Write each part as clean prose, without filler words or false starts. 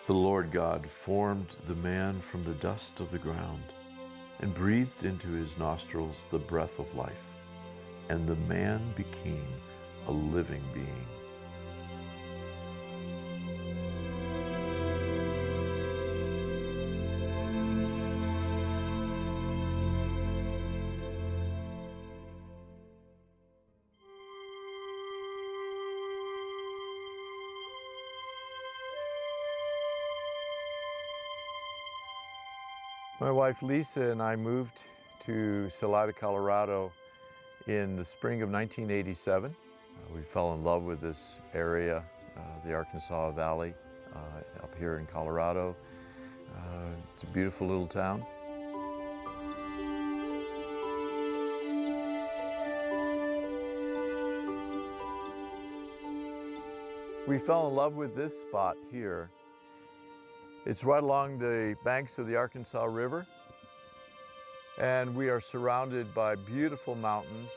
The Lord God formed the man from the dust of the ground and breathed into his nostrils the breath of life, and the man became a living being. My wife Lisa and I moved to Salida, Colorado in the spring of 1987. We fell in love with this area, the Arkansas Valley, up here in Colorado. It's a beautiful little town. We fell in love with this spot here. It's right along the banks of the Arkansas River, and we are surrounded by beautiful mountains.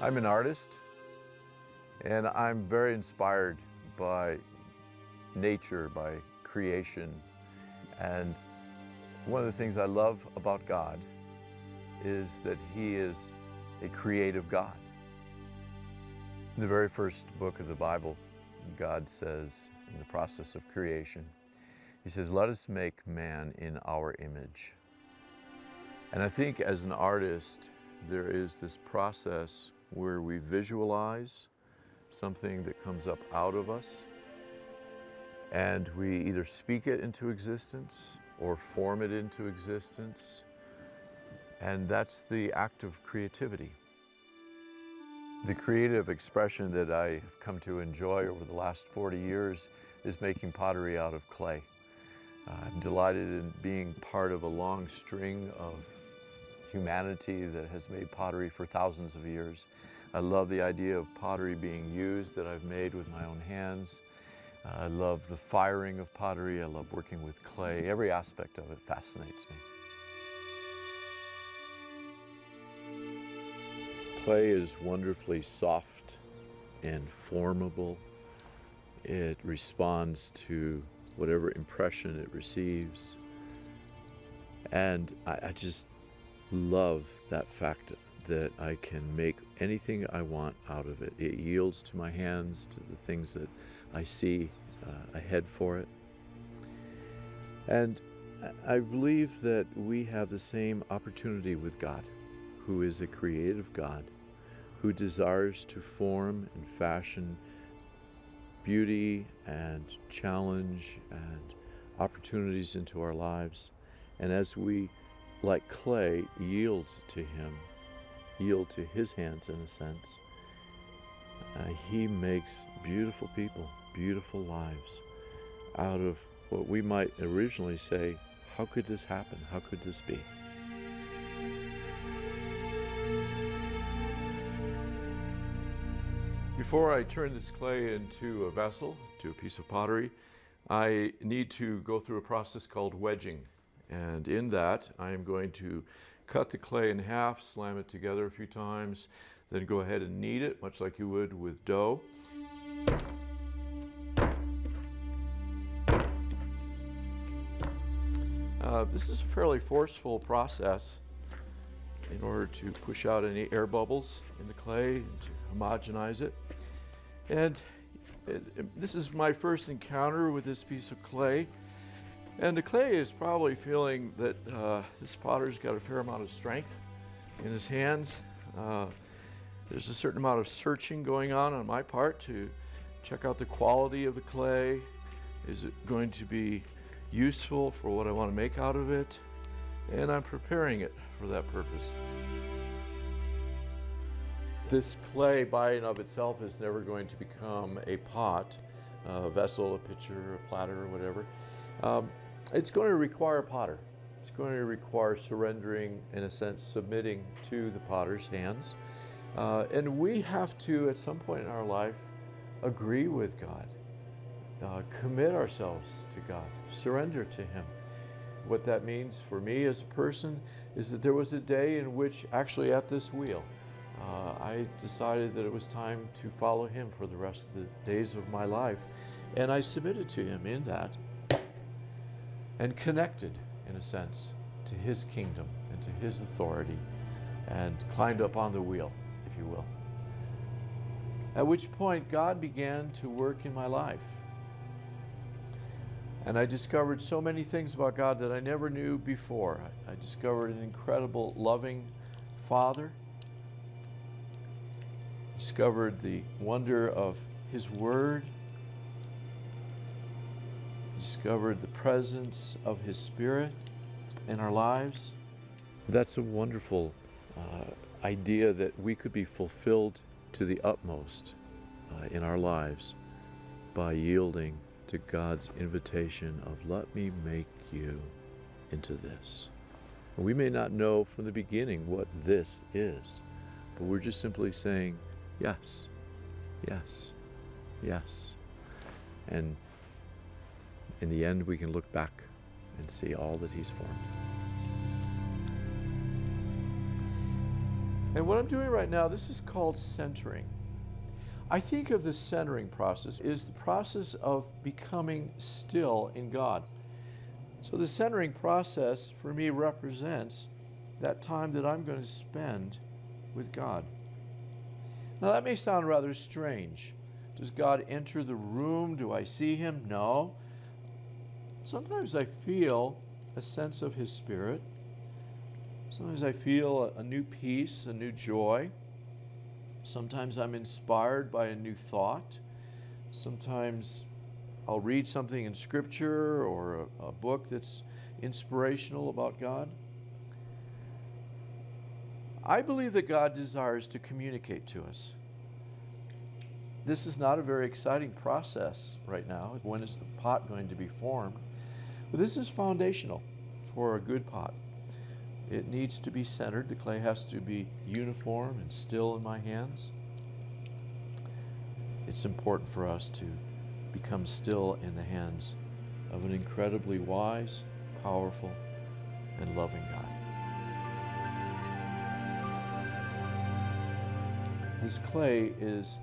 I'm an artist, and I'm very inspired by nature, by creation. And one of the things I love about God is that He is a creative God. In the very first book of the Bible, God says, in the process of creation, He says, "Let us make man in our image." And I think as an artist, there is this process where we visualize something that comes up out of us, and we either speak it into existence or form it into existence. And that's the act of creativity. The creative expression that I've come to enjoy over the last 40 years is making pottery out of clay. I'm delighted in being part of a long string of humanity that has made pottery for thousands of years. I love the idea of pottery being used that I've made with my own hands. I love the firing of pottery. I love working with clay. Every aspect of it fascinates me. Clay is wonderfully soft and formable. It responds to whatever impression it receives. And I just love that fact that I can make anything I want out of it. It yields to my hands, to the things that I see ahead for it. And I believe that we have the same opportunity with God, who is a creative God, who desires to form and fashion beauty and challenge and opportunities into our lives. And as we, like clay, yield to Him, yield to His hands in a sense, He makes beautiful people, beautiful lives out of what we might originally say, how could this happen? How could this be? Before I turn this clay into a vessel, to a piece of pottery, I need to go through a process called wedging. And in that, I am going to cut the clay in half, slam it together a few times, then go ahead and knead it, much like you would with dough. This is a fairly forceful process in order to push out any air bubbles in the clay and to homogenize it. And this is my first encounter with this piece of clay. And the clay is probably feeling that this potter's got a fair amount of strength in his hands. There's a certain amount of searching going on my part to check out the quality of the clay. Is it going to be useful for what I want to make out of it? And I'm preparing it for that purpose. This clay by and of itself is never going to become a pot, a vessel, a pitcher, a platter, or whatever. It's going to require a potter. It's going to require surrendering, in a sense, submitting to the potter's hands. And we have to, at some point in our life, agree with God, commit ourselves to God, surrender to Him. What that means for me as a person is that there was a day in which, actually at this wheel, I decided that it was time to follow him for the rest of the days of my life. And I submitted to him in that and connected, in a sense, to his kingdom and to his authority, and climbed up on the wheel, if you will. At which point God began to work in my life. And I discovered so many things about God that I never knew before. I discovered an incredible, loving Father. Discovered the wonder of His Word. Discovered the presence of His Spirit in our lives. That's a wonderful idea that we could be fulfilled to the utmost in our lives by yielding to God's invitation of, let me make you into this. We may not know from the beginning what this is, but we're just simply saying, yes, yes, yes. And in the end, we can look back and see all that He's formed. And what I'm doing right now, this is called centering. I think of the centering process is the process of becoming still in God. So the centering process for me represents that time that I'm going to spend with God. Now that may sound rather strange. Does God enter the room? Do I see Him? No. Sometimes I feel a sense of His Spirit. Sometimes I feel a new peace, a new joy. Sometimes I'm inspired by a new thought. Sometimes I'll read something in Scripture or a book that's inspirational about God. I believe that God desires to communicate to us. This is not a very exciting process right now. When is the pot going to be formed? But this is foundational for a good pot. It needs to be centered. The clay has to be uniform and still in my hands. It's important for us to become still in the hands of an incredibly wise, powerful, and loving God. This clay is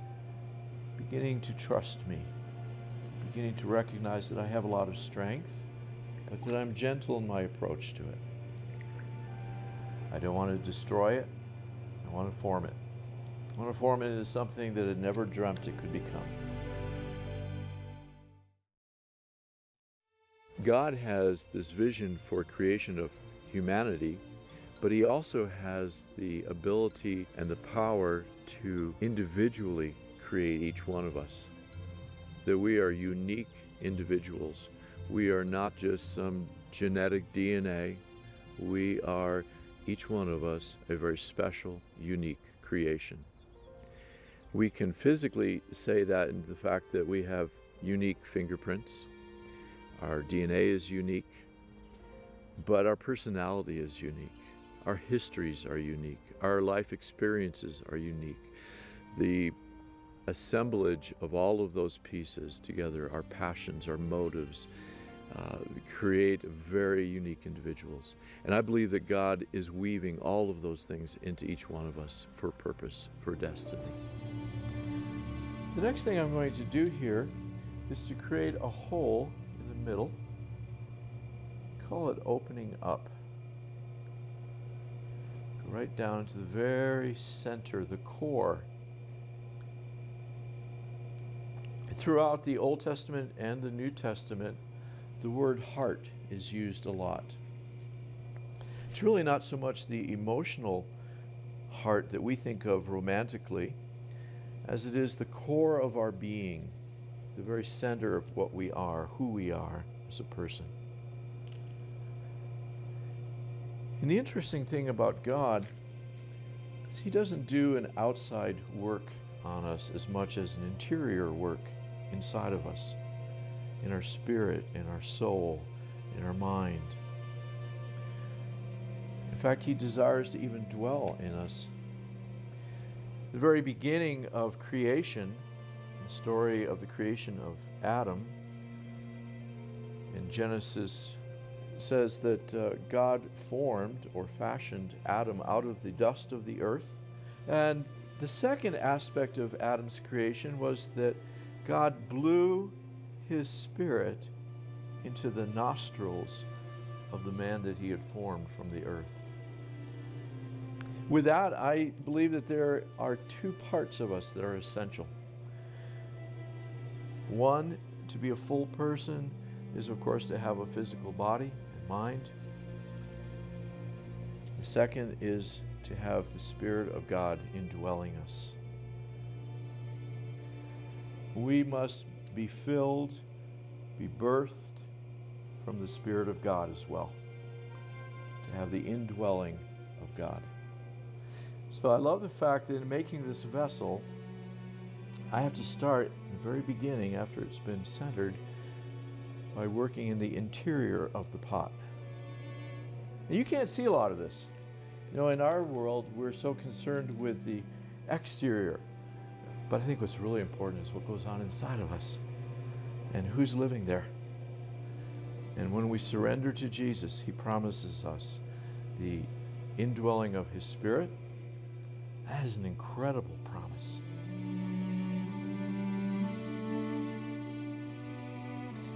beginning to trust me, beginning to recognize that I have a lot of strength, but that I'm gentle in my approach to it. I don't want to destroy it. I want to form it. I want to form it into something that it never dreamt it could become. God has this vision for creation of humanity, but He also has the ability and the power to individually create each one of us. That we are unique individuals. We are not just some genetic DNA. We are, each one of us, a very special, unique creation. We can physically say that in the fact that we have unique fingerprints. Our DNA is unique, but our personality is unique. Our histories are unique. Our life experiences are unique. The assemblage of all of those pieces together, our passions, our motives, create very unique individuals. And I believe that God is weaving all of those things into each one of us for purpose, for destiny. The next thing I'm going to do here is to create a hole in the middle. Call it opening up. Go right down to the very center, the core. Throughout the Old Testament and the New Testament, the word heart is used a lot. It's really not so much the emotional heart that we think of romantically, as it is the core of our being, the very center of what we are, who we are as a person. And the interesting thing about God is He doesn't do an outside work on us as much as an interior work inside of us, in our spirit, in our soul, in our mind. In fact, He desires to even dwell in us. The very beginning of creation, the story of the creation of Adam in Genesis says that God formed or fashioned Adam out of the dust of the earth. And the second aspect of Adam's creation was that God blew his spirit into the nostrils of the man that he had formed from the earth. With that, I believe that there are two parts of us that are essential. One, to be a full person is, of course, to have a physical body and mind. The second is to have the Spirit of God indwelling us. We must be filled, be birthed from the Spirit of God as well, to have the indwelling of God. So I love the fact that in making this vessel, I have to start in the very beginning, after it's been centered, by working in the interior of the pot. And you can't see a lot of this. You know, in our world, we're so concerned with the exterior. But I think what's really important is what goes on inside of us and who's living there. And when we surrender to Jesus, he promises us the indwelling of his Spirit. That is an incredible promise.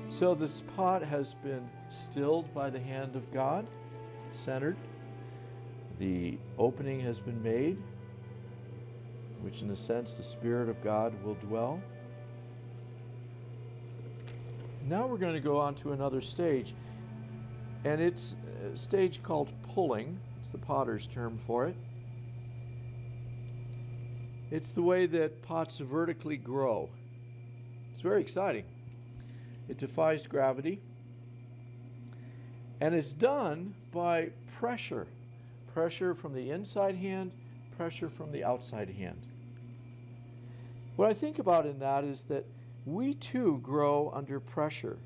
So this pot has been stilled by the hand of God, centered. The opening has been made, which in a sense the Spirit of God will dwell. Now we're going to go on to another stage, and it's a stage called pulling. It's the potter's term for it. It's the way that pots vertically grow. It's very exciting. It defies gravity, and it's done by pressure. Pressure from the inside hand, pressure from the outside hand. What I think about in that is that we too grow under pressure.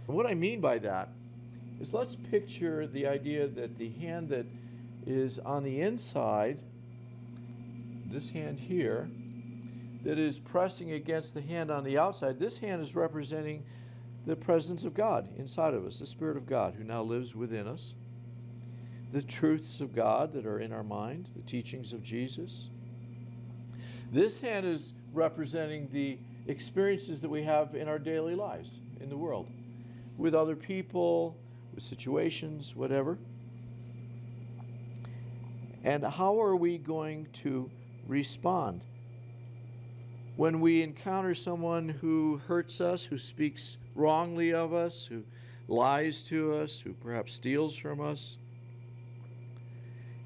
And what I mean by that is, let's picture the idea that the hand that is on the inside, this hand here, that is pressing against the hand on the outside, this hand is representing the presence of God inside of us, the Spirit of God who now lives within us, the truths of God that are in our mind, the teachings of Jesus. This hand is representing the experiences that we have in our daily lives, in the world, with other people, with situations, whatever. And how are we going to respond when we encounter someone who hurts us, who speaks wrongly of us, who lies to us, who perhaps steals from us?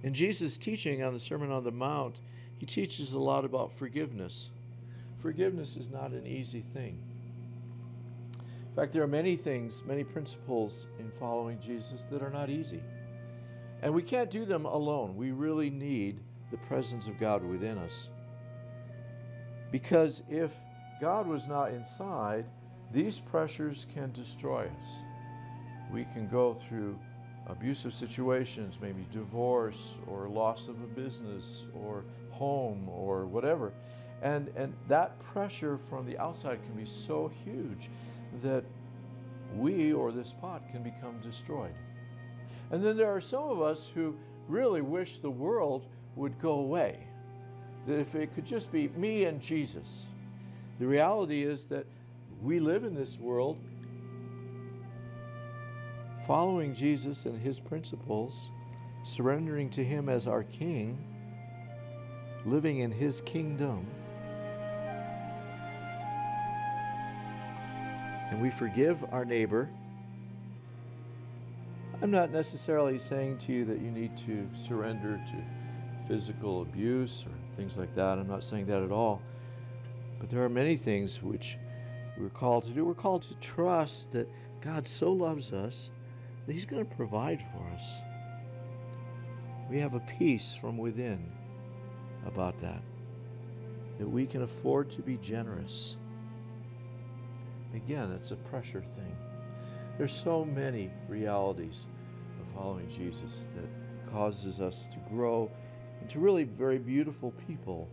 In Jesus' teaching on the Sermon on the Mount, he teaches a lot about forgiveness. Forgiveness is not an easy thing. In fact, there are many things, many principles in following Jesus that are not easy. And we can't do them alone. We really need the presence of God within us. Because if God was not inside, these pressures can destroy us. We can go through abusive situations, maybe divorce or loss of a business or home or whatever. And that pressure from the outside can be so huge that we or this pot can become destroyed. And then there are some of us who really wish the world would go away, that if it could just be me and Jesus. The reality is that we live in this world following Jesus and his principles, surrendering to him as our King, living in his kingdom. And we forgive our neighbor. I'm not necessarily saying to you that you need to surrender to physical abuse or things like that. I'm not saying that at all. But there are many things which we're called to do. We're called to trust that God so loves us that he's going to provide for us. We have a peace from within about that we can afford to be generous. Again, it's a pressure thing. There's so many realities of following Jesus that causes us to grow into really very beautiful people.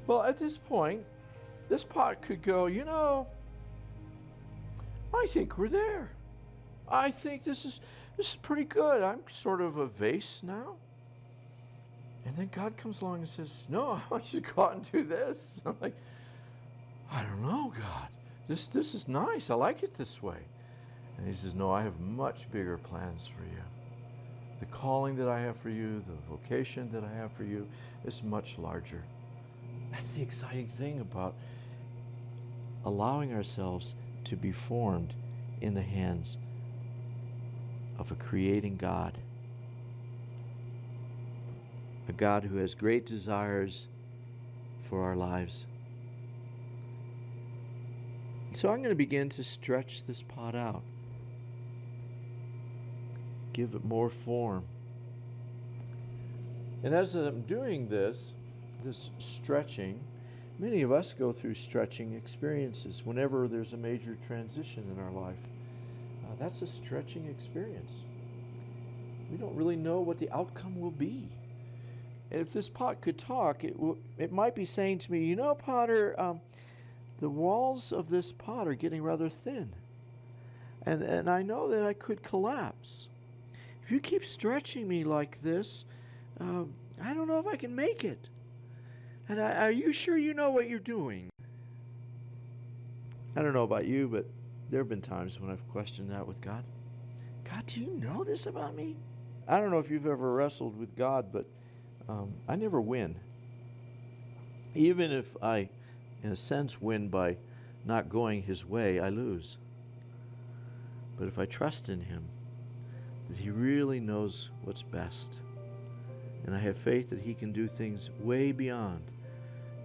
Well, at this point, this pot could go, I think we're there. I think this is pretty good. I'm sort of a vase now. And then God comes along and says, no, I want you to go out and do this. I'm like, I don't know, God. This is nice. I like it this way. And he says, no, I have much bigger plans for you. The calling that I have for you, the vocation that I have for you is much larger. That's the exciting thing about allowing ourselves to be formed in the hands of a creating God. A God who has great desires for our lives. So I'm going to begin to stretch this pot out. Give it more form. And as I'm doing this stretching, many of us go through stretching experiences whenever there's a major transition in our life. That's a stretching experience. We don't really know what the outcome will be. And if this pot could talk, it might be saying to me, you know, Potter, the walls of this pot are getting rather thin. And I know that I could collapse. If you keep stretching me like this, I don't know if I can make it. And are you sure you know what you're doing? I don't know about you, but there have been times when I've questioned that with God. God, do you know this about me? I don't know if you've ever wrestled with God, but I never win. Even if I, in a sense, win by not going His way, I lose. But if I trust in Him, that He really knows what's best, and I have faith that He can do things way beyond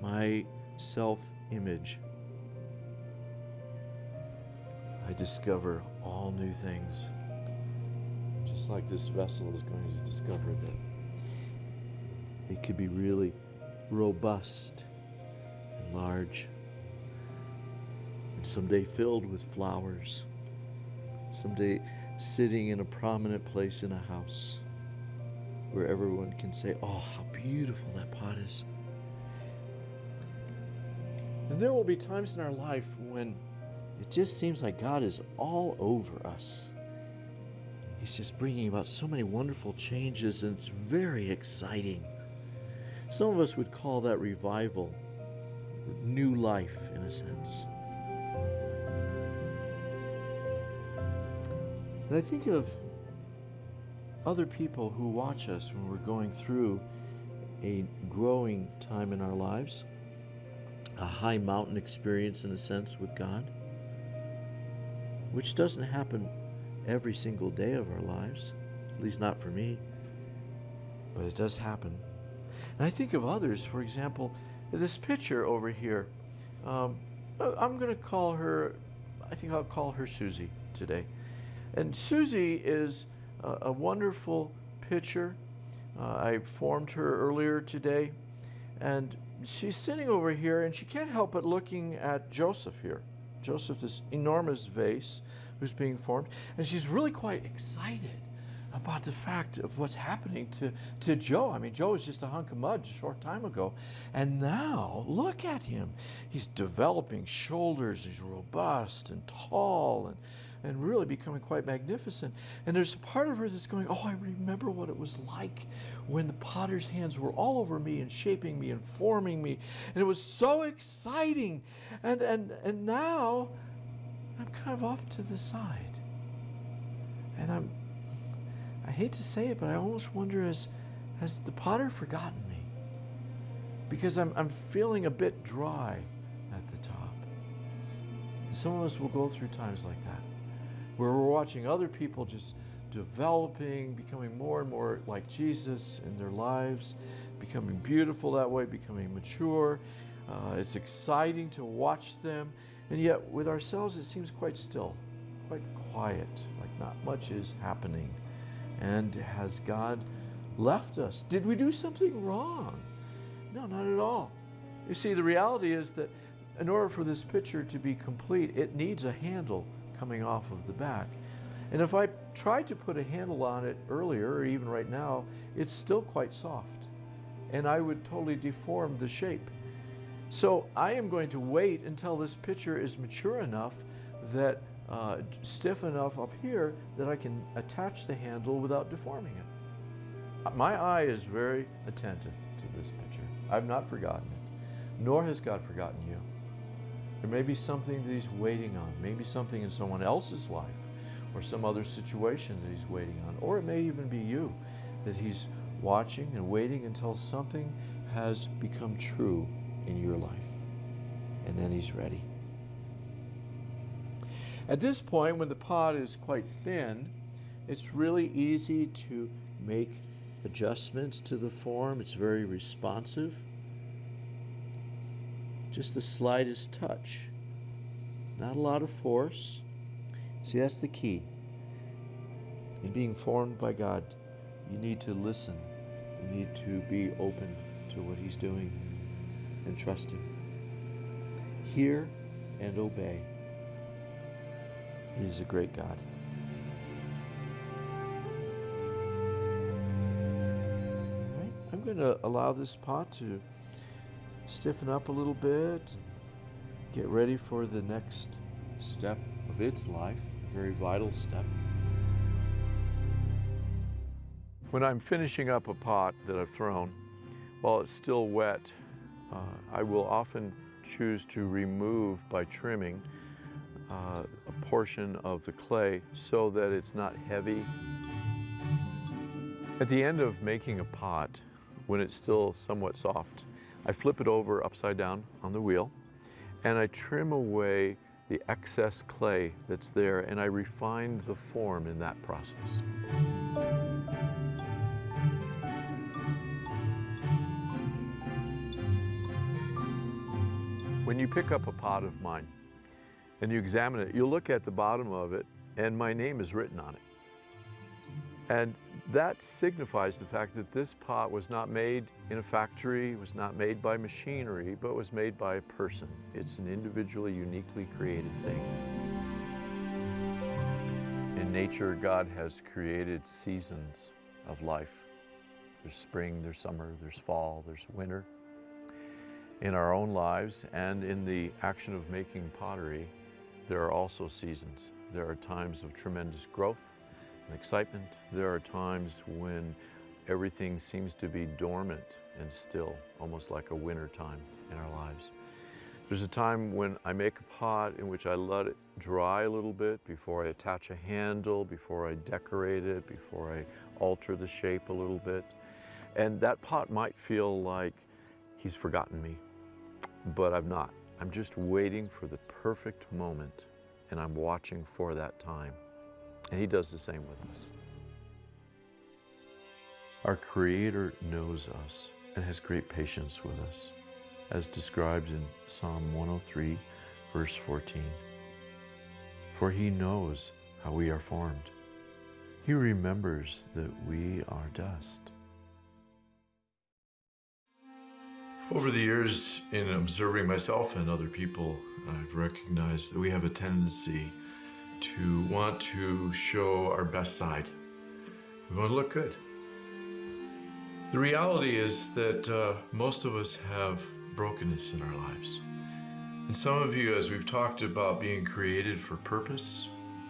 my self-image, I discover all new things. Just like this vessel is going to discover that it could be really robust and large, and someday filled with flowers, someday sitting in a prominent place in a house where everyone can say, oh, how beautiful that pot is. And there will be times in our life when it just seems like God is all over us. He's just bringing about so many wonderful changes, and it's very exciting. Some of us would call that revival, new life in a sense. And I think of other people who watch us when we're going through a growing time in our lives, a high mountain experience in a sense with God, which doesn't happen every single day of our lives, at least not for me, but it does happen. And I think of others, for example, this picture over here. I'm going to call her, I think I'll call her Susie today. And Susie is a wonderful picture. I formed her earlier today, and she's sitting over here, and she can't help but looking at Joseph here. Joseph, this enormous vase who's being formed, and she's really quite excited about the fact of what's happening to Joe. I mean, Joe was just a hunk of mud a short time ago, and now look at him. He's developing shoulders, he's robust and tall, and really becoming quite magnificent. And there's a part of her that's going, oh, I remember what it was like when the potter's hands were all over me and shaping me and forming me. And it was so exciting. And now I'm kind of off to the side. And I hate to say it, but I almost wonder, has the potter forgotten me? Because I'm feeling a bit dry at the top. And some of us will go through times like that, where we're watching other people just developing, becoming more and more like Jesus in their lives, becoming beautiful that way, becoming mature. It's exciting to watch them, and yet with ourselves it seems quite still, quite quiet, like not much is happening. And has God left us? Did we do something wrong? No, not at all. You see, the reality is that in order for this picture to be complete, it needs a handle coming off of the back. And if I tried to put a handle on it earlier, or even right now, it's still quite soft. And I would totally deform the shape. So I am going to wait until this picture is mature enough that stiff enough up here that I can attach the handle without deforming it. My eye is very attentive to this picture. I've not forgotten it, nor has God forgotten you. There may be something that He's waiting on, maybe something in someone else's life or some other situation that He's waiting on, or it may even be you that He's watching and waiting until something has become true in your life, and then He's ready. At this point, when the pot is quite thin, it's really easy to make adjustments to the form. It's very responsive. Just the slightest touch. Not a lot of force. See, that's the key. In being formed by God, you need to listen. You need to be open to what He's doing and trust Him. Hear and obey. He is a great God. All right, I'm going to allow this pot to stiffen up a little bit, get ready for the next step of its life, a very vital step. When I'm finishing up a pot that I've thrown, while it's still wet, I will often choose to remove by trimming a portion of the clay so that it's not heavy. At the end of making a pot, when it's still somewhat soft, I flip it over upside down on the wheel and I trim away the excess clay that's there, and I refine the form in that process. When you pick up a pot of mine and you examine it, you'll look at the bottom of it and my name is written on it. And that signifies the fact that this pot was not made in a factory, was not made by machinery, but was made by a person. It's an individually, uniquely created thing. In nature, God has created seasons of life. There's spring, there's summer, there's fall, there's winter. In our own lives and in the action of making pottery, there are also seasons. There are times of tremendous growth and excitement. There are times when everything seems to be dormant and still, almost like a winter time in our lives. There's a time when I make a pot in which I let it dry a little bit before I attach a handle, before I decorate it, before I alter the shape a little bit. And that pot might feel like He's forgotten me, but I've not. I'm just waiting for the perfect moment, and I'm watching for that time. And He does the same with us. Our Creator knows us and has great patience with us, as described in Psalm 103, verse 14. For He knows how we are formed. He remembers that we are dust. Over the years, in observing myself and other people, I've recognized that we have a tendency to want to show our best side. We want to look good. The reality is that most of us have brokenness in our lives. And some of you, as we've talked about being created for purpose,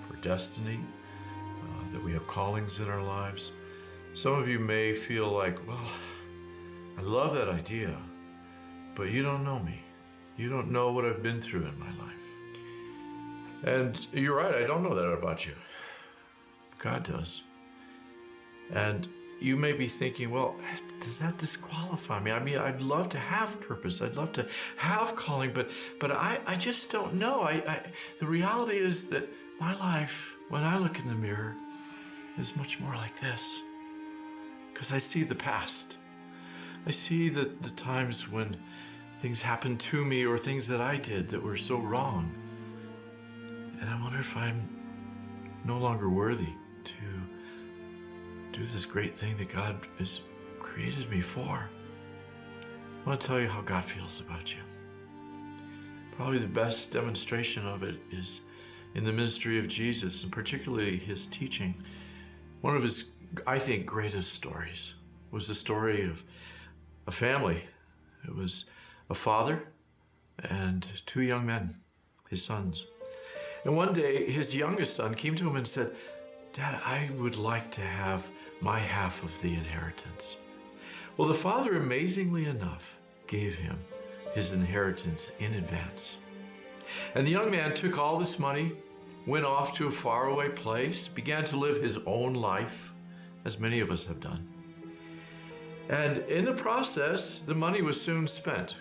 for destiny, that we have callings in our lives, some of you may feel like, well, I love that idea, but you don't know me. You don't know what I've been through in my life. And you're right, I don't know that about you. God does. And you may be thinking, well, does that disqualify me? I mean, I'd love to have purpose. I'd love to have calling, but I just don't know. The reality is that my life, when I look in the mirror, is much more like this. Because I see the past. I see the times when things happened to me or things that I did that were so wrong. And I wonder if I'm no longer worthy to do this great thing that God has created me for. I want to tell you how God feels about you. Probably the best demonstration of it is in the ministry of Jesus, and particularly His teaching. One of His, I think, greatest stories was the story of a family. It was a father and two young men, his sons. And one day, his youngest son came to him and said, "Dad, I would like to have my half of the inheritance." Well, the father, amazingly enough, gave him his inheritance in advance. And the young man took all this money, went off to a faraway place, began to live his own life, as many of us have done. And in the process, the money was soon spent.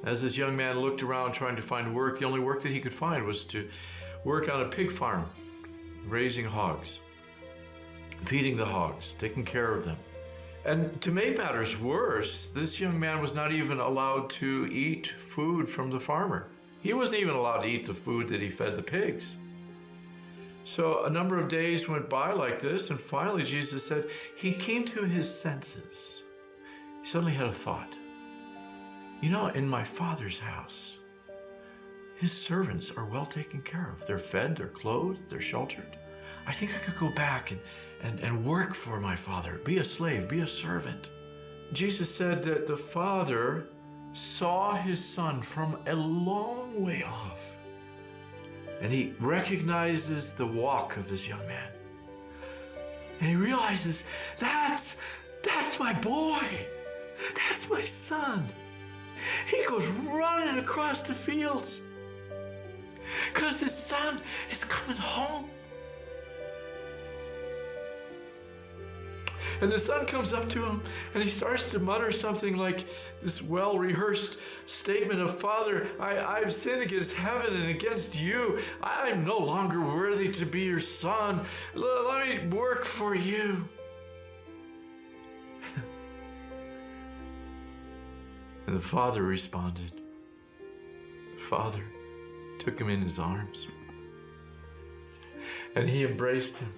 As this young man looked around trying to find work, the only work that he could find was to work on a pig farm, raising hogs, feeding the hogs, taking care of them. And to make matters worse, this young man was not even allowed to eat food from the farmer. He wasn't even allowed to eat the food that he fed the pigs. So a number of days went by like this, and finally Jesus said he came to his senses. He suddenly had a thought. You know, in my Father's house, his servants are well taken care of. They're fed, they're clothed, they're sheltered. I think I could go back and work for my Father, be a slave, be a servant. Jesus said that the Father saw his son from a long way off, and he recognizes the walk of this young man. And he realizes, that's my boy. That's my son. He goes running across the fields because his son is coming home. And the son comes up to him and he starts to mutter something like this well-rehearsed statement of, "Father, I've sinned against heaven and against you. I'm no longer worthy to be your son. Let me work for you." And the father responded. The father took him in his arms and he embraced him.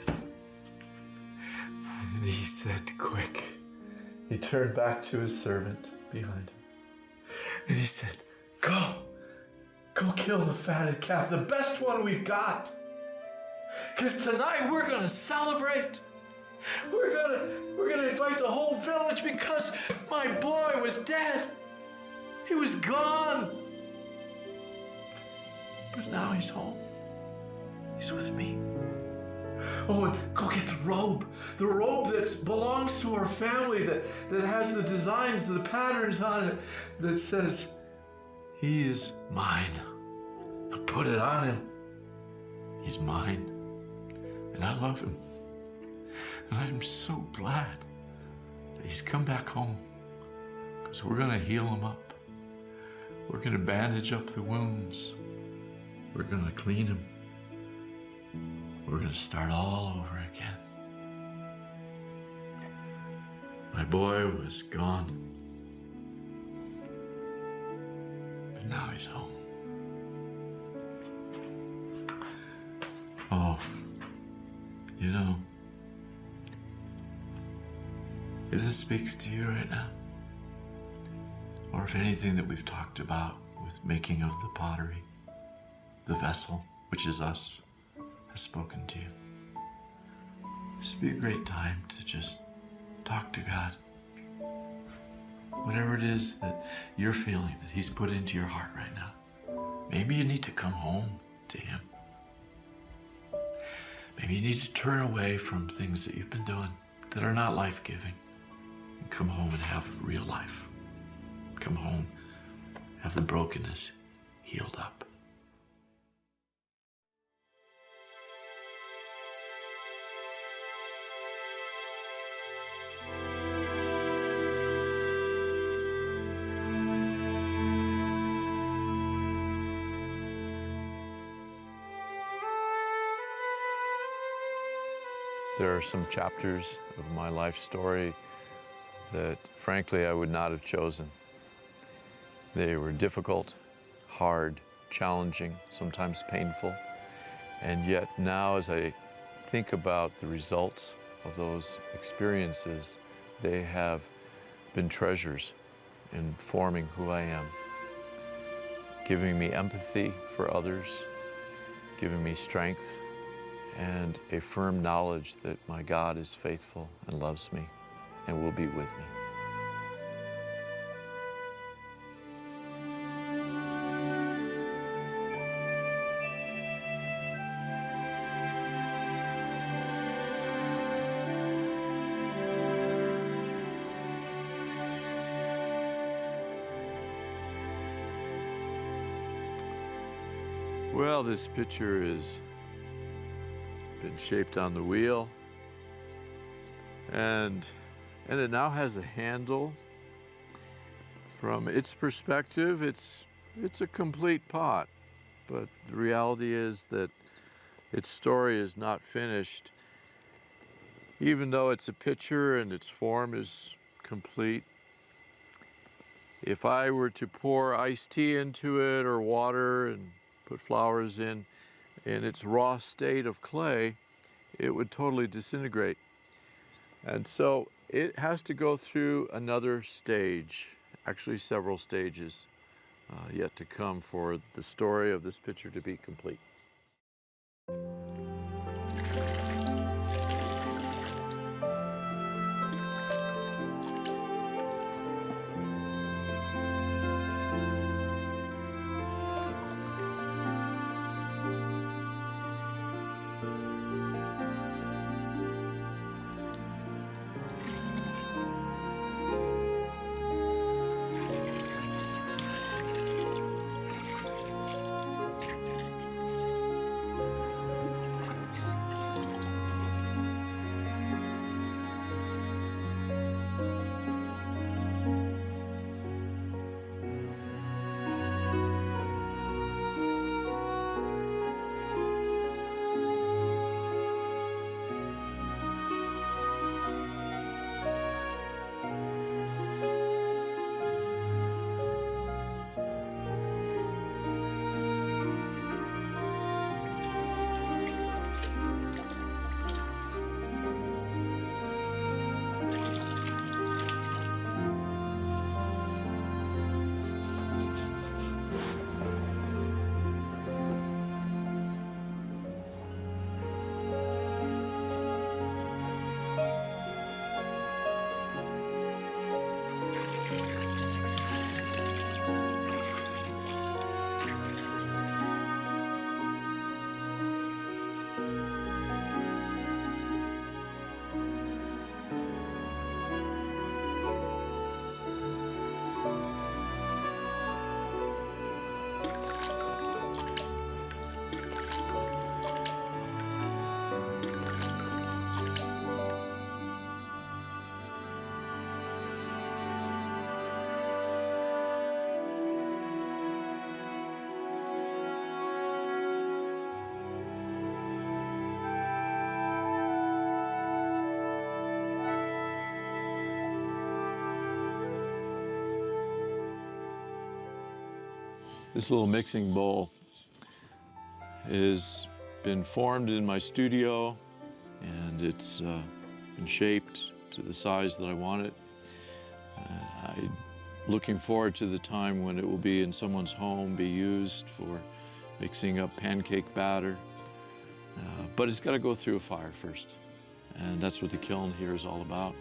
And he said, "Quick." He turned back to his servant behind him. And he said, Go kill the fatted calf, the best one we've got. Because tonight we're going to celebrate. We're gonna invite the whole village because my boy was dead. He was gone. But now he's home. He's with me. Oh, and go get the robe that belongs to our family, that has the designs, the patterns on it, that says, "He is mine." Now put it on him. He's mine. And I love him. And I'm so glad that he's come back home, because we're going to heal him up. We're going to bandage up the wounds. We're going to clean him. We're going to start all over again. My boy was gone, but now he's home. Oh, you know, if this speaks to you right now, or if anything that we've talked about with making of the pottery, the vessel, which is us, has spoken to you, this would be a great time to just talk to God. Whatever it is that you're feeling that he's put into your heart right now, maybe you need to come home to him. Maybe you need to turn away from things that you've been doing that are not life-giving and come home and have real life. Come home, have the brokenness healed up. There are some chapters of my life story that, frankly, I would not have chosen. They were difficult, hard, challenging, sometimes painful. And yet now, as I think about the results of those experiences, they have been treasures in forming who I am, giving me empathy for others, giving me strength, and a firm knowledge that my God is faithful and loves me and will be with me. Well, this picture has been shaped on the wheel, and it now has a handle. From its perspective, it's a complete pot, but the reality is that its story is not finished. Even though it's a picture and its form is complete, if I were to pour iced tea into it or water and put flowers in its raw state of clay, it would totally disintegrate. And so it has to go through another stage, actually several stages yet to come for the story of this picture to be complete. This little mixing bowl has been formed in my studio, and it's been shaped to the size that I want it. I'm looking forward to the time when it will be in someone's home, be used for mixing up pancake batter. But it's got to go through a fire first, and that's what the kiln here is all about.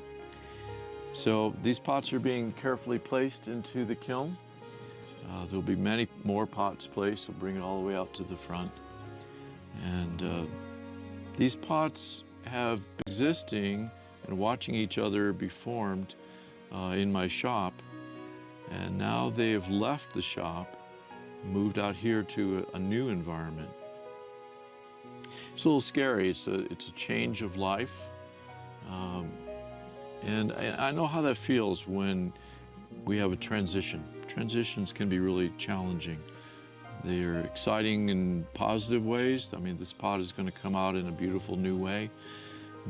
So these pots are being carefully placed into the kiln. There'll be many more pots placed. We'll bring it all the way out to the front. And these pots have been existing and watching each other be formed in my shop. And now they have left the shop, moved out here to a new environment. It's a little scary. It's a change of life. And I know how that feels when we have a transition. Transitions can be really challenging. They are exciting in positive ways. I mean, this pot is going to come out in a beautiful new way,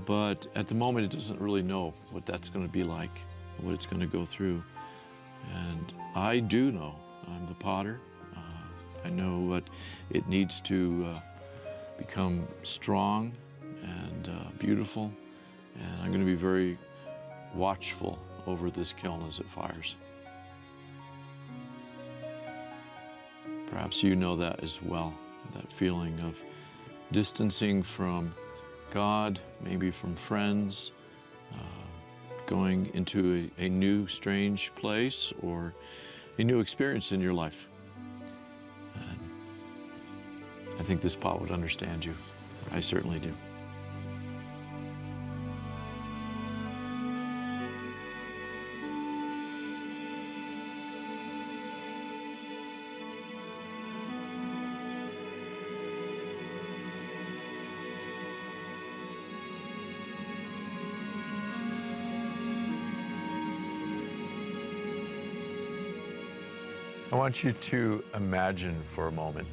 but at the moment it doesn't really know what that's going to be like, what it's going to go through. And I do know. I'm the potter. I know what it needs to become strong and beautiful, and I'm going to be very watchful over this kiln as it fires. Perhaps you know that as well, that feeling of distancing from God, maybe from friends, going into a new, strange place or a new experience in your life. And I think this pot would understand you. I certainly do. I want you to imagine for a moment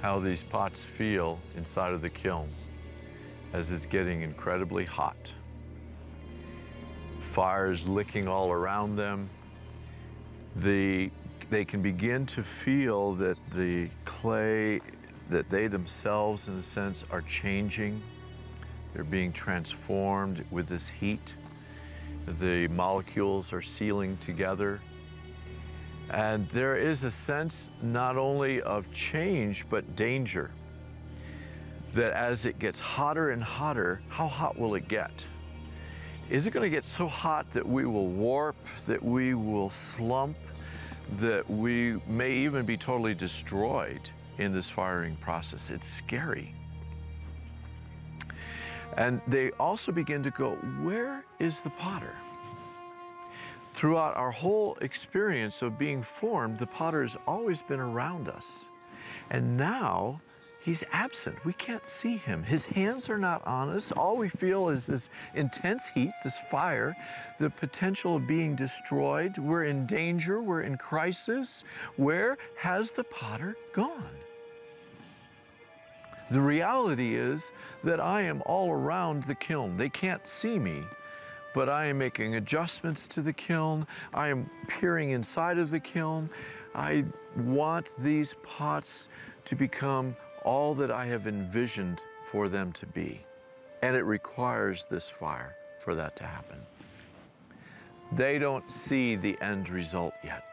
how these pots feel inside of the kiln as it's getting incredibly hot. Fire's licking all around them. They can begin to feel that the clay, that they themselves, in a sense, are changing. They're being transformed with this heat. The molecules are sealing together. And there is a sense not only of change, but danger. That as it gets hotter and hotter, how hot will it get? Is it going to get so hot that we will warp, that we will slump, that we may even be totally destroyed in this firing process? It's scary. And they also begin to go, where is the potter? Throughout our whole experience of being formed, the potter has always been around us. And now he's absent. We can't see him. His hands are not on us. All we feel is this intense heat, this fire, the potential of being destroyed. We're in danger. We're in crisis. Where has the potter gone? The reality is that I am all around the kiln. They can't see me, but I am making adjustments to the kiln. I am peering inside of the kiln. I want these pots to become all that I have envisioned for them to be. And it requires this fire for that to happen. They don't see the end result yet.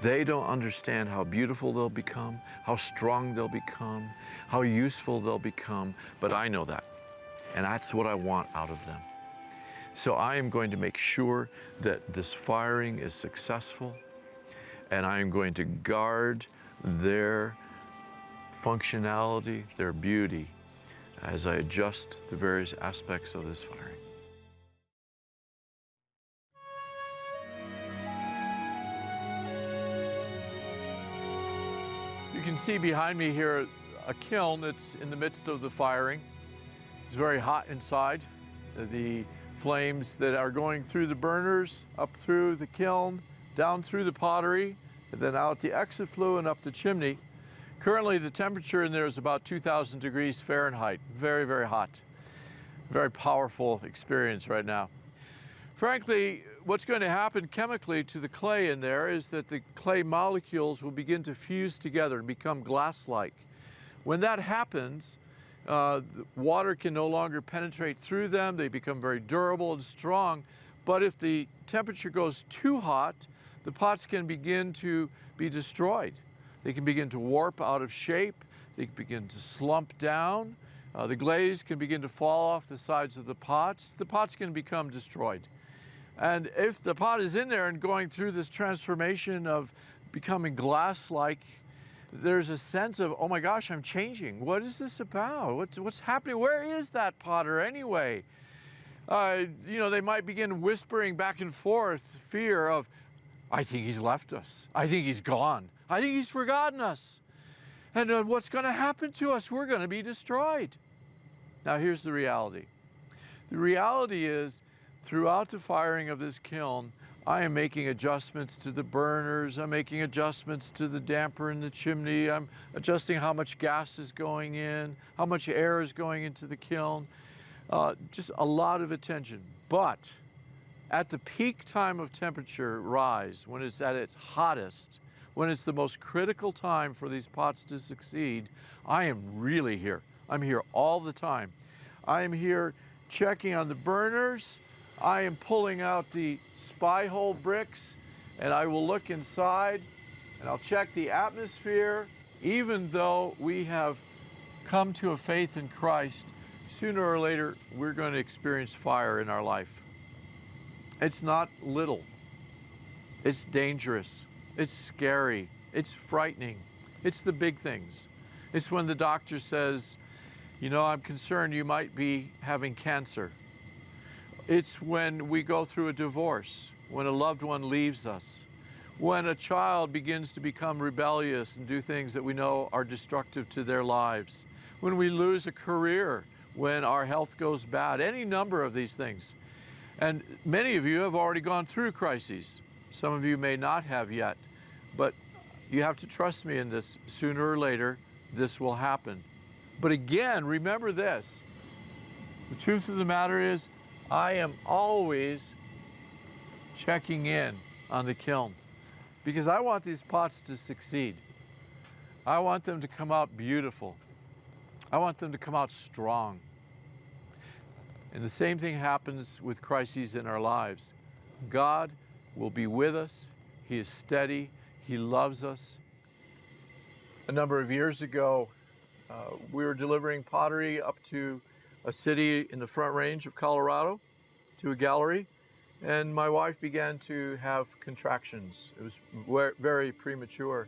They don't understand how beautiful they'll become, how strong they'll become, how useful they'll become, but I know that. And that's what I want out of them. So I am going to make sure that this firing is successful, and I am going to guard their functionality, their beauty, as I adjust the various aspects of this firing. You can see behind me here a kiln that's in the midst of the firing. It's very hot inside. The flames that are going through the burners, up through the kiln, down through the pottery, and then out the exit flue and up the chimney. Currently, the temperature in there is about 2,000 degrees Fahrenheit. Very, very hot. Very powerful experience right now. Frankly, what's going to happen chemically to the clay in there is that the clay molecules will begin to fuse together and become glass-like. When that happens, the water can no longer penetrate through them. They become very durable and strong. But if the temperature goes too hot, the pots can begin to be destroyed. They can begin to warp out of shape. They can begin to slump down. The glaze can begin to fall off the sides of the pots. The pots can become destroyed. And if the pot is in there and going through this transformation of becoming glass-like, there's a sense of, oh my gosh, I'm changing. What is this about? What's happening? Where is that potter anyway? They might begin whispering back and forth fear of, I think he's left us. I think he's gone. I think he's forgotten us. And what's going to happen to us? We're going to be destroyed. Now here's the reality. The reality is, throughout the firing of this kiln, I am making adjustments to the burners. I'm making adjustments to the damper in the chimney. I'm adjusting how much gas is going in, how much air is going into the kiln. Just a lot of attention. But at the peak time of temperature rise, when it's at its hottest, when it's the most critical time for these pots to succeed, I am really here. I'm here all the time. I am here checking on the burners. I am pulling out the spy hole bricks, and I will look inside and I'll check the atmosphere. Even though we have come to a faith in Christ, sooner or later we're going to experience fire in our life. It's not little. It's dangerous. It's scary. It's frightening. It's the big things. It's when the doctor says, I'm concerned you might be having cancer. It's when we go through a divorce, when a loved one leaves us, when a child begins to become rebellious and do things that we know are destructive to their lives, when we lose a career, when our health goes bad, any number of these things. And many of you have already gone through crises. Some of you may not have yet. but you have to trust me in this. Sooner or later, this will happen. But again, remember this. The truth of the matter is, I am always checking in on the kiln because I want these pots to succeed. I want them to come out beautiful. I want them to come out strong. And the same thing happens with crises in our lives. God will be with us. He is steady. He loves us. A number of years ago, we were delivering pottery up to a city in the Front Range of Colorado, to a gallery, and my wife began to have contractions. It was very premature.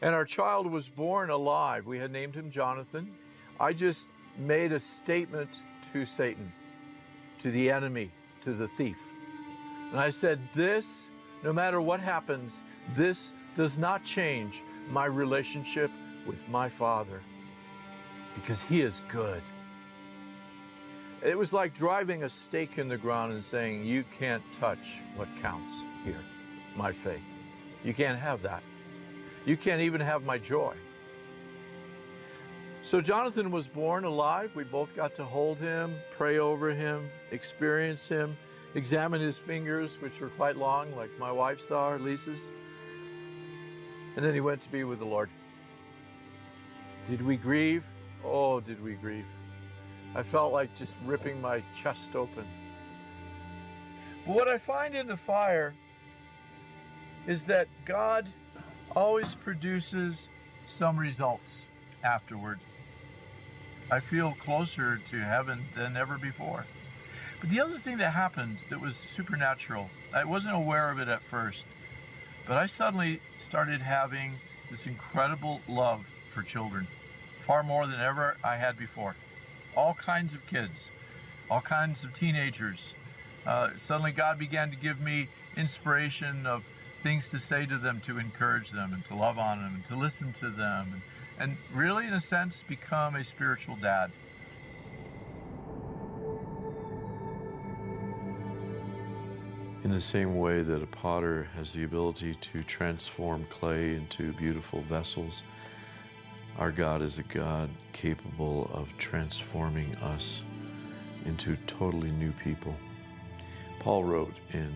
And our child was born alive. We had named him Jonathan. I just made a statement to Satan, to the enemy, to the thief. And I said, this, no matter what happens, this does not change my relationship with my Father, because He is good. It was like driving a stake in the ground and saying, you can't touch what counts here, my faith. You can't have that. You can't even have my joy. So Jonathan was born alive. We both got to hold him, pray over him, experience him, examine his fingers, which were quite long, like my wife's are, Lisa's. And then he went to be with the Lord. Did we grieve? Oh, did we grieve? I felt like just ripping my chest open. But what I find in the fire is that God always produces some results afterwards. I feel closer to heaven than ever before. But the other thing that happened that was supernatural, I wasn't aware of it at first, but I suddenly started having this incredible love for children, far more than ever I had before. All kinds of kids, all kinds of teenagers. Suddenly God began to give me inspiration of things to say to them, to encourage them, and to love on them, and to listen to them, and really, in a sense, become a spiritual dad. In the same way that a potter has the ability to transform clay into beautiful vessels, our God is a God capable of transforming us into totally new people. Paul wrote in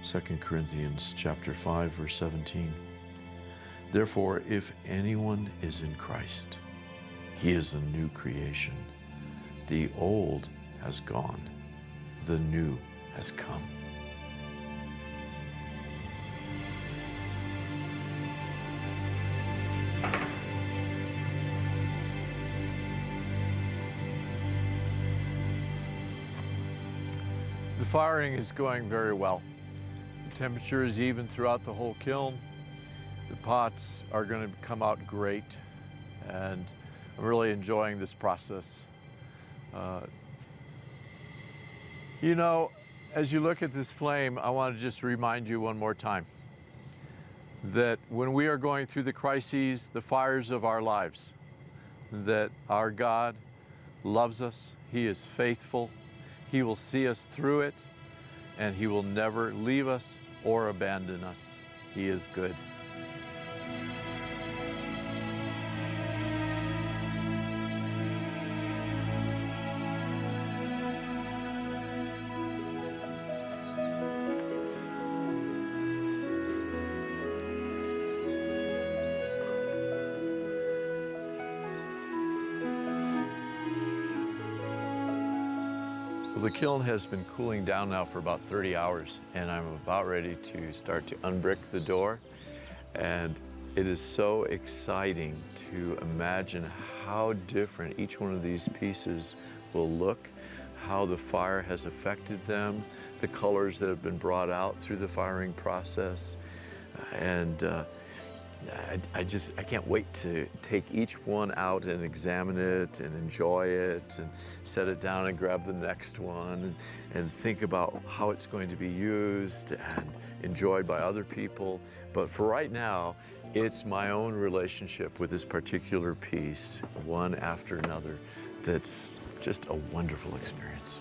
2 Corinthians chapter 5, verse 17, "Therefore, if anyone is in Christ, he is a new creation. The old has gone, the new has come." The firing is going very well. The temperature is even throughout the whole kiln. The pots are going to come out great, and I'm really enjoying this process. You know, as you look at this flame, I want to just remind you one more time that when we are going through the crises, the fires of our lives, that our God loves us, He is faithful, He will see us through it, and He will never leave us or abandon us. He is good. The kiln has been cooling down now for about 30 hours, and I'm about ready to start to unbrick the door. And it is so exciting to imagine how different each one of these pieces will look, how the fire has affected them, the colors that have been brought out through the firing process. And I can't wait to take each one out and examine it and enjoy it and set it down and grab the next one and think about how it's going to be used and enjoyed by other people. But for right now, it's my own relationship with this particular piece, one after another, that's just a wonderful experience.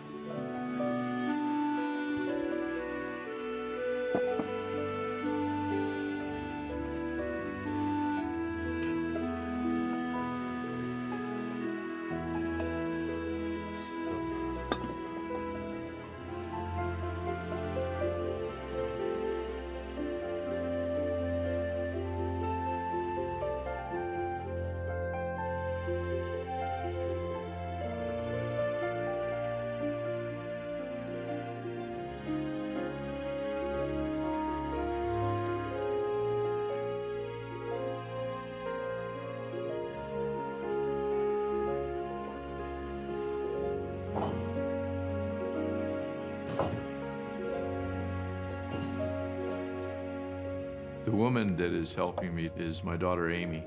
The woman that is helping me is my daughter Amy,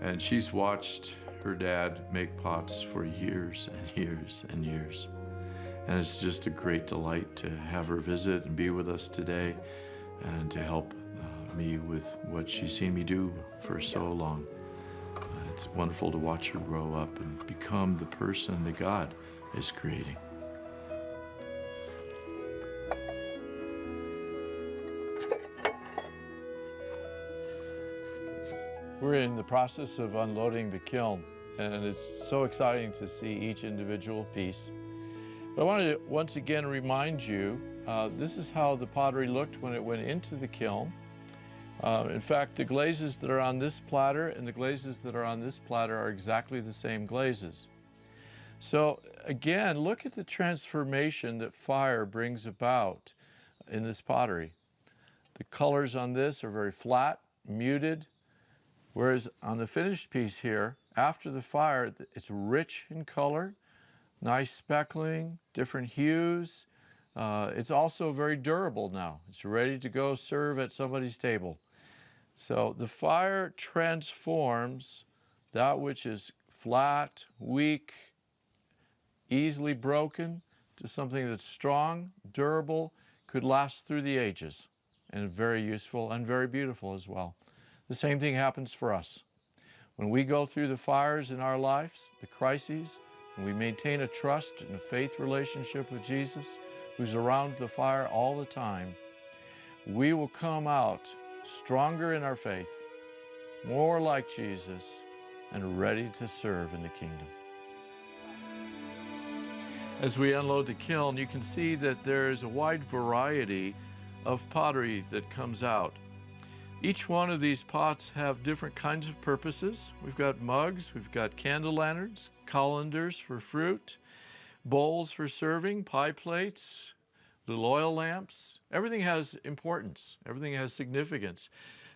and she's watched her dad make pots for years and years and years. And it's just a great delight to have her visit and be with us today and to help me with what she's seen me do for so long. It's wonderful to watch her grow up and become the person that God is creating. We're in the process of unloading the kiln, and it's so exciting to see each individual piece. But I wanted to once again remind you, this is how the pottery looked when it went into the kiln. In fact, the glazes that are on this platter and the glazes that are on this platter are exactly the same glazes. So again, look at the transformation that fire brings about in this pottery. The colors on this are very flat, muted, whereas on the finished piece here, after the fire, it's rich in color, nice speckling, different hues. It's also very durable now. It's ready to go serve at somebody's table. So the fire transforms that which is flat, weak, easily broken to something that's strong, durable, could last through the ages, and very useful and very beautiful as well. The same thing happens for us. When we go through the fires in our lives, the crises, and we maintain a trust and a faith relationship with Jesus, who's around the fire all the time, we will come out stronger in our faith, more like Jesus, and ready to serve in the kingdom. As we unload the kiln, you can see that there is a wide variety of pottery that comes out. Each one of these pots have different kinds of purposes. We've got mugs, we've got candle lanterns, colanders for fruit, bowls for serving, pie plates, little oil lamps. Everything has importance. Everything has significance.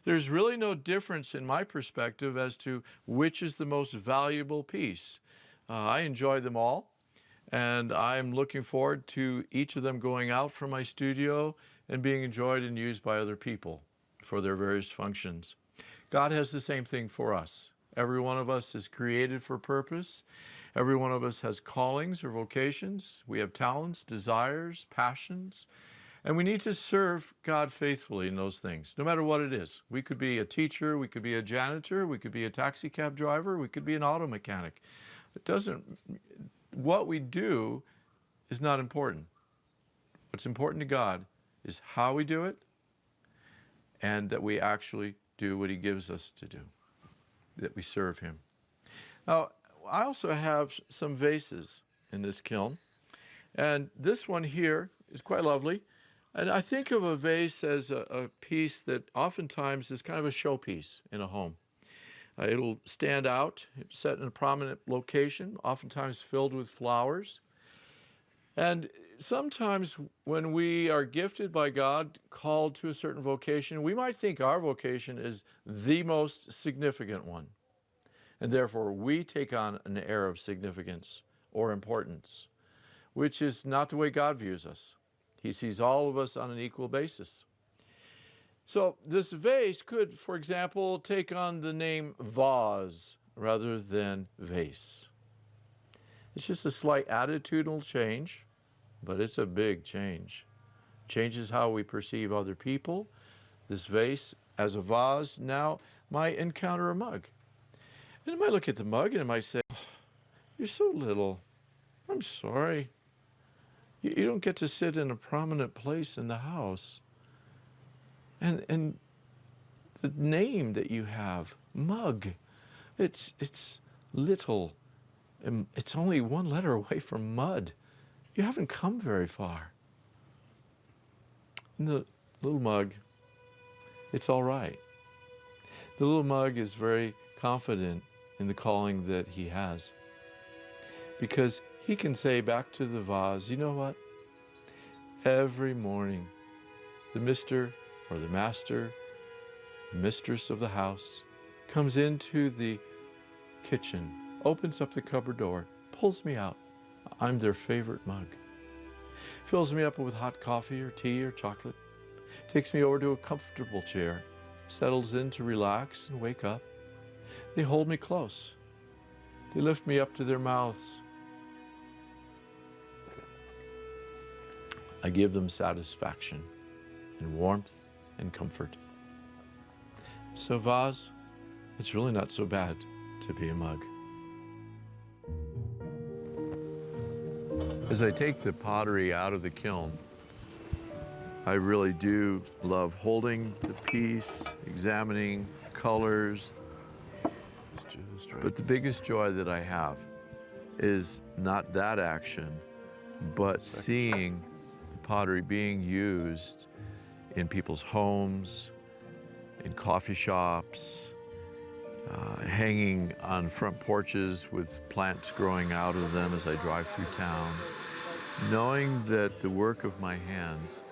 There's really no difference in my perspective as to which is the most valuable piece. I enjoy them all, and I'm looking forward to each of them going out from my studio and being enjoyed and used by other people for their various functions. God has the same thing for us. Every one of us is created for purpose. Every one of us has callings or vocations. We have talents, desires, passions, and we need to serve God faithfully in those things, no matter what it is. We could be a teacher, we could be a janitor, we could be a taxi cab driver, we could be an auto mechanic. What we do is not important. What's important to God is how we do it, and that we actually do what He gives us to do, that we serve Him. Now, I also have some vases in this kiln, and this one here is quite lovely. And I think of a vase as a piece that oftentimes is kind of a showpiece in a home. It'll stand out, it's set in a prominent location, oftentimes filled with flowers. And sometimes when we are gifted by God, called to a certain vocation, we might think our vocation is the most significant one. And therefore, we take on an air of significance or importance, which is not the way God views us. He sees all of us on an equal basis. So this vase could, for example, take on the name vase rather than vase. It's just a slight attitudinal change, but it's a big change. Changes how we perceive other people. This vase, as a vase, now might encounter a mug. And it might look at the mug and it might say, "Oh, you're so little. I'm sorry. You don't get to sit in a prominent place in the house. And the name that you have, mug, it's little. It's only one letter away from mud. You haven't come very far." And the little mug, it's all right. The little mug is very confident in the calling that he has, because he can say back to the vase, "You know what? Every morning, the mister or the master, mistress of the house, comes into the kitchen, opens up the cupboard door, pulls me out. I'm their favorite mug. Fills me up with hot coffee or tea or chocolate, takes me over to a comfortable chair, settles in to relax and wake up, they hold me close. They lift me up to their mouths. I give them satisfaction and warmth and comfort. So Vaz, it's really not so bad to be a mug. As I take the pottery out of the kiln, I really do love holding the piece, examining colors. But the biggest joy that I have is not that action, but seeing the pottery being used in people's homes, in coffee shops, hanging on front porches with plants growing out of them as I drive through town. Knowing that the work of my hands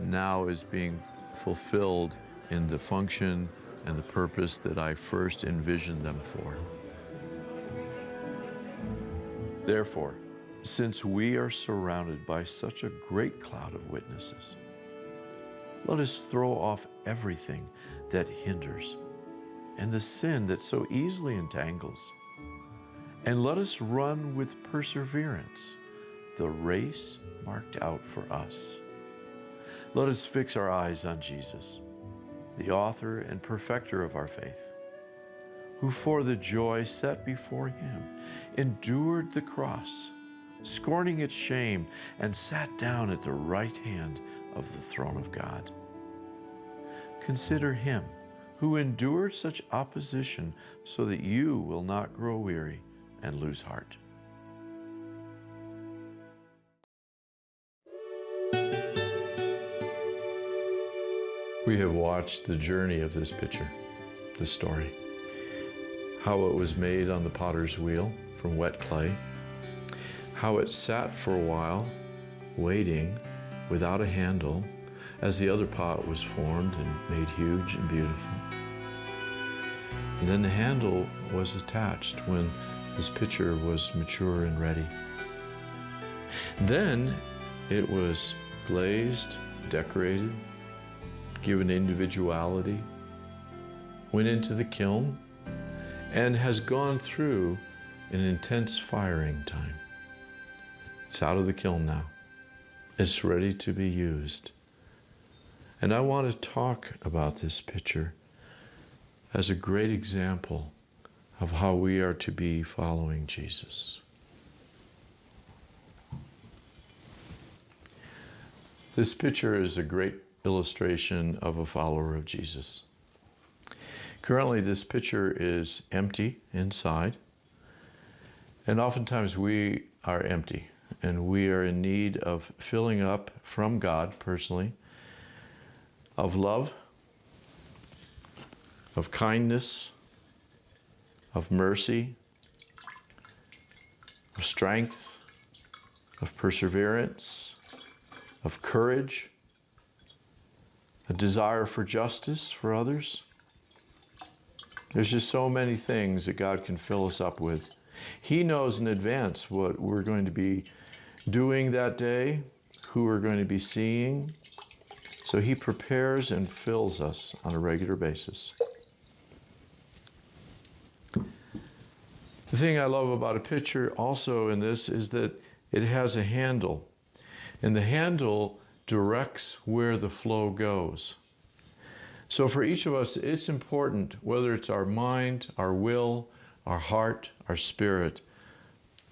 now is being fulfilled in the function and the purpose that I first envisioned them for. Therefore, since we are surrounded by such a great cloud of witnesses, let us throw off everything that hinders and the sin that so easily entangles, and let us run with perseverance the race marked out for us. Let us fix our eyes on Jesus, the author and perfecter of our faith, who for the joy set before him endured the cross, scorning its shame, and sat down at the right hand of the throne of God. Consider him who endured such opposition so that you will not grow weary and lose heart. We have watched the journey of this picture, this story, how it was made on the potter's wheel from wet clay, how it sat for a while, waiting without a handle as the other pot was formed and made huge and beautiful. And then the handle was attached when this picture was mature and ready. Then it was glazed, decorated, given individuality, went into the kiln, and has gone through an intense firing time. It's out of the kiln now. It's ready to be used. And I want to talk about this picture as a great example of how we are to be following Jesus. This picture is a great illustration of a follower of Jesus. Currently, this picture is empty inside, and oftentimes we are empty, and we are in need of filling up from God personally, of love, of kindness, of mercy, of strength, of perseverance, of courage, a desire for justice for others. There's just so many things that God can fill us up with. He knows in advance what we're going to be doing that day, who we're going to be seeing. So he prepares and fills us on a regular basis. The thing I love about a picture also in this is that it has a handle, and the handle directs where the flow goes. So for each of us, it's important, whether it's our mind, our will, our heart, our spirit,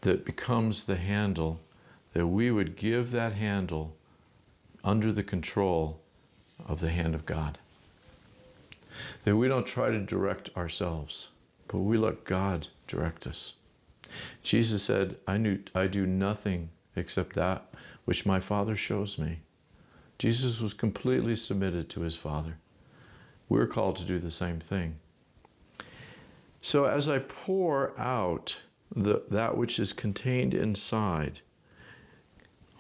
that becomes the handle, that we would give that handle under the control of the hand of God. That we don't try to direct ourselves, but we let God direct us. Jesus said, I do nothing except that which my Father shows me. Jesus was completely submitted to his Father. We're called to do the same thing. So as I pour out that which is contained inside,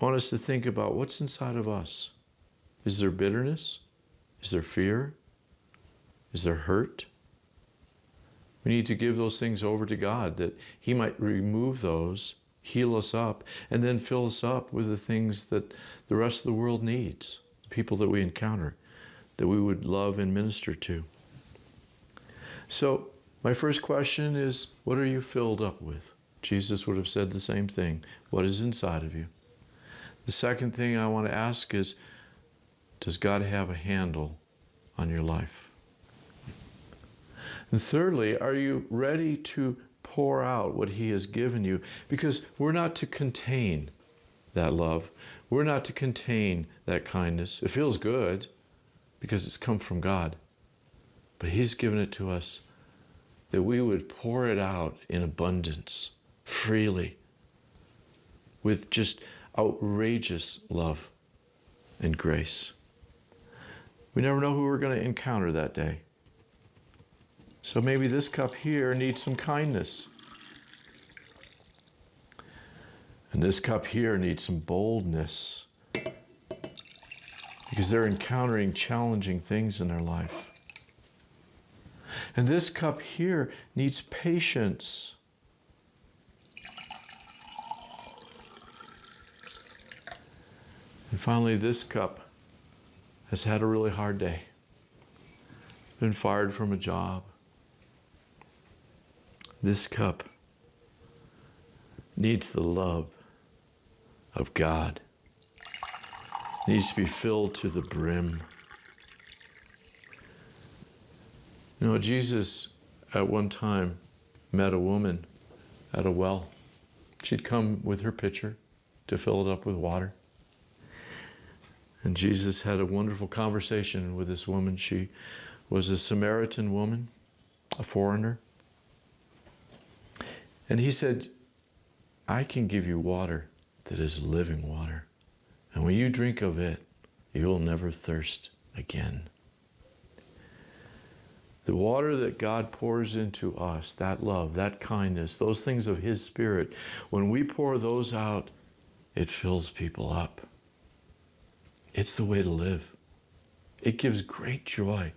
I want us to think about what's inside of us. Is there bitterness? Is there fear? Is there hurt? We need to give those things over to God, that he might remove those, heal us up, and then fill us up with the things that the rest of the world needs, the people that we encounter, that we would love and minister to. So my first question is, what are you filled up with? Jesus would have said the same thing. What is inside of you? The second thing I want to ask is, does God have a handle on your life? And thirdly, are you ready to pour out what He has given you? Because we're not to contain that love. We're not to contain that kindness. It feels good because it's come from God. But He's given it to us that we would pour it out in abundance, freely, with just outrageous love and grace. We never know who we're going to encounter that day. So maybe this cup here needs some kindness. And this cup here needs some boldness, because they're encountering challenging things in their life. And this cup here needs patience. And finally, this cup has had a really hard day. Been fired from a job. This cup needs the love of God. Needs to be filled to the brim. You know, Jesus at one time met a woman at a well. She'd come with her pitcher to fill it up with water. And Jesus had a wonderful conversation with this woman. She was a Samaritan woman, a foreigner. And He said, I can give you water that is living water. And when you drink of it, you will never thirst again. The water that God pours into us, that love, that kindness, those things of His Spirit, when we pour those out, it fills people up. It's the way to live. It gives great joy.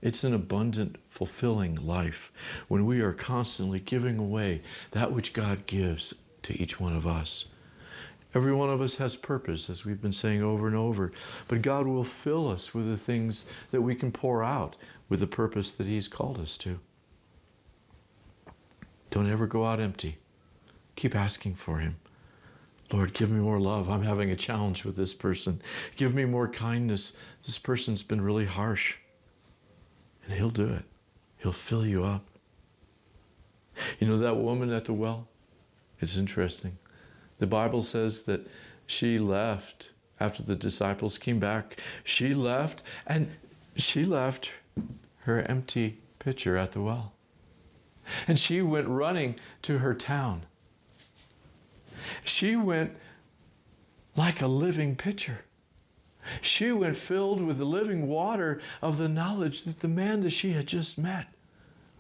It's an abundant, fulfilling life when we are constantly giving away that which God gives to each one of us. Every one of us has purpose, as we've been saying over and over, but God will fill us with the things that we can pour out with the purpose that He's called us to. Don't ever go out empty. Keep asking for Him. Lord, give me more love. I'm having a challenge with this person. Give me more kindness. This person's been really harsh. And He'll do it. He'll fill you up. You know that woman at the well? It's interesting. The Bible says that she left after the disciples came back. She left, and she left her empty pitcher at the well. And she went running to her town. She went like a living pitcher. She went filled with the living water of the knowledge that the man that she had just met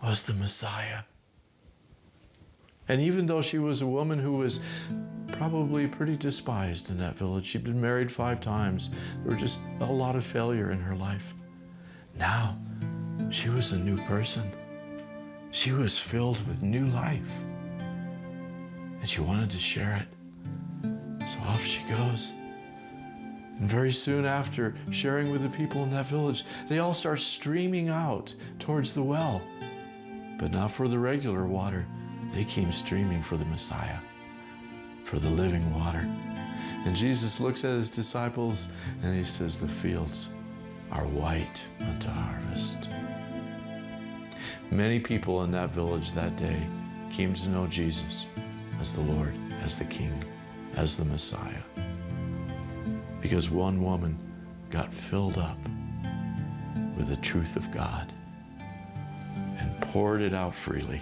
was the Messiah. And even though she was a woman who was probably pretty despised in that village, she'd been married 5 times, there was just a lot of failure in her life. Now, she was a new person. She was filled with new life. And she wanted to share it. So off she goes. And very soon after sharing with the people in that village, they all start streaming out towards the well. But not for the regular water. They came streaming for the Messiah, for the living water. And Jesus looks at His disciples and He says, the fields are white unto harvest. Many people in that village that day came to know Jesus as the Lord, as the King, as the Messiah. Because one woman got filled up with the truth of God and poured it out freely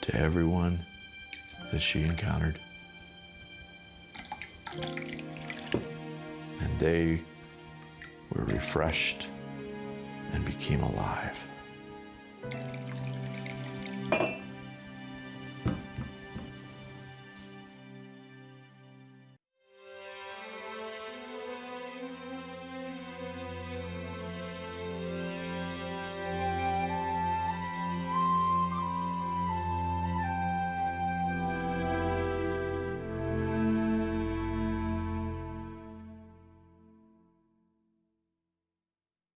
to everyone that she encountered. And they were refreshed and became alive.